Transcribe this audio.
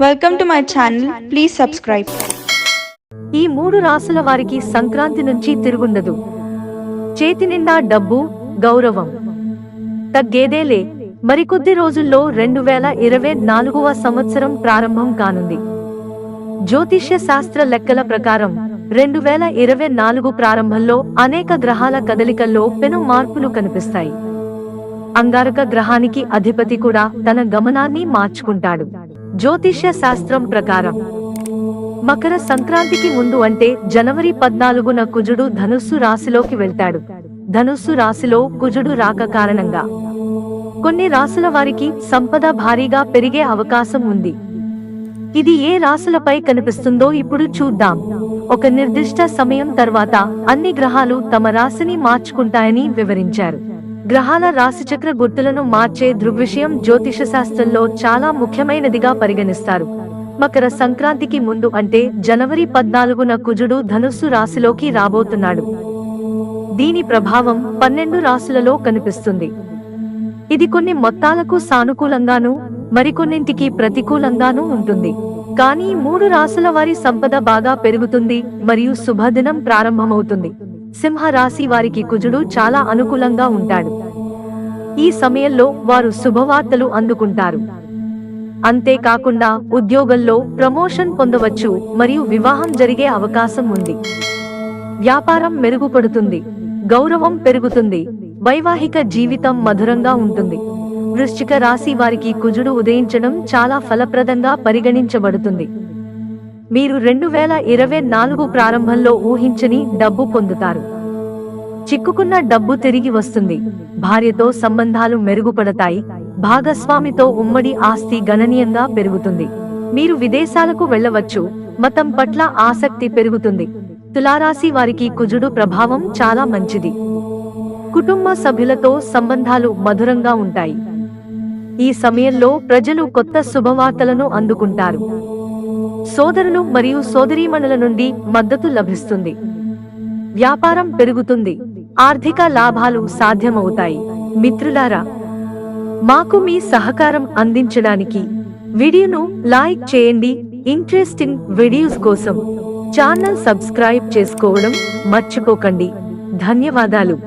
Welcome to my channel. Please subscribe. ఈ మూడు రాసుల వారికి సంక్రాంతి నుంచి తిరుగుండదు. చేతి నిండా డబ్బు, గౌరవం. తగ్గేదేలే. మరికొద్ది రోజుల్లో 2024వ సంవత్సరం ప్రారంభం కానుంది. జ్యోతిష్య శాస్త్ర లెక్కల ప్రకారం 2024 ప్రారంభంలో అనేక గ్రహాల కదలికల్లో పెను మార్పులు కనిపిస్తాయి. అంగారక గ్రహానికి అధిపతి కూడా తన గమనాన్ని మార్చుకుంటాడు. జ్యోతిష్య శాస్త్రం ప్రకారం మకర సంక్రాంతికి ముందు అంటే జనవరి 14న కుజుడు ధనుస్సు రాశిలోకి వెళ్తాడు. ధనుస్సు రాశిలో కుజుడు రాక కారణంగా కొన్ని రాశుల వారికి సంపద భారీగా పెరిగే అవకాశం ఉంది. ఇది ఏ రాశులపై కనిపిస్తుందో ఇప్పుడు చూద్దాం. ఒక నిర్దిష్ట సమయం తర్వాత అన్ని గ్రహాలు తమ రాశిని మార్చుకుంటాయని వివరించారు. గ్రహాల రాశిచక్ర గుర్తులను మార్చే దృగ్విషయం జ్యోతిష శాస్త్రంలో చాలా ముఖ్యమైనదిగా పరిగణిస్తారు. మకర సంక్రాంతికి ముందు అంటే జనవరి 14న కుజుడు ధనుస్సు రాశిలోకి రాబోతున్నాడు. దీని ప్రభావం 12 రాశులలో కనిపిస్తుంది. ఇది కొన్ని మొత్తాలకు సానుకూలంగానూ మరికొన్నింటికి ప్రతికూలంగానూ ఉంటుంది. కానీ 3 రాశుల వారి సంపద బాగా పెరుగుతుంది మరియు శుభదినం ప్రారంభమవుతుంది. సింహ రాశి వారికి కుజుడు చాలా అనుకూలంగా ఉంటాడు. ఈ సమయంలో వారు శుభవార్తలు అందుకుంటారు. అంతేకాకుండా ఉద్యోగంలో ప్రమోషన్ పొందవచ్చు మరియు వివాహం జరిగే అవకాశం ఉంది. వ్యాపారం మెరుగుపడుతుంది, గౌరవం పెరుగుతుంది, వైవాహిక జీవితం మధురంగా ఉంటుంది. వృశ్చిక రాశి వారికి కుజుడు ఉదయించడం చాలా ఫలప్రదంగా పరిగణించబడుతుంది. మీరు 2024 ప్రారంభంలో ఊహించని డబ్బు పొందుతారు. చిక్కుకున్న డబ్బు తిరిగి వస్తుంది. భార్యతో సంబంధాలు మెరుగుపడతాయి. భాగస్వామితో ఉమ్మడి ఆస్తి గణనీయంగా పెరుగుతుంది. మీరు విదేశాలకు వెళ్ళవచ్చు. మతం పట్ల ఆసక్తి పెరుగుతుంది. తులారాశి వారికి కుజుడు ప్రభావం చాలా మంచిది. కుటుంబ సభ్యులతో సంబంధాలు మధురంగా ఉంటాయి. ఈ సమయంలో ప్రజలు కొత్త శుభవార్తలను అందుకుంటారు. సోదరులు మరియు సోదరీమణుల నుండి మద్దతు లభిస్తుంది. వ్యాపారం పెరుగుతుంది. ఆర్థిక లాభాలు సాధ్యమవుతాయి. మిత్రులారా, మాకు మీ సహకారం అందించడానికి వీడియోను లైక్ చేయండి. ఇంట్రెస్టింగ్ వీడియోస్ కోసం ఛానల్ సబ్స్క్రైబ్ చేసుకోవడం మర్చిపోకండి. ధన్యవాదాలు.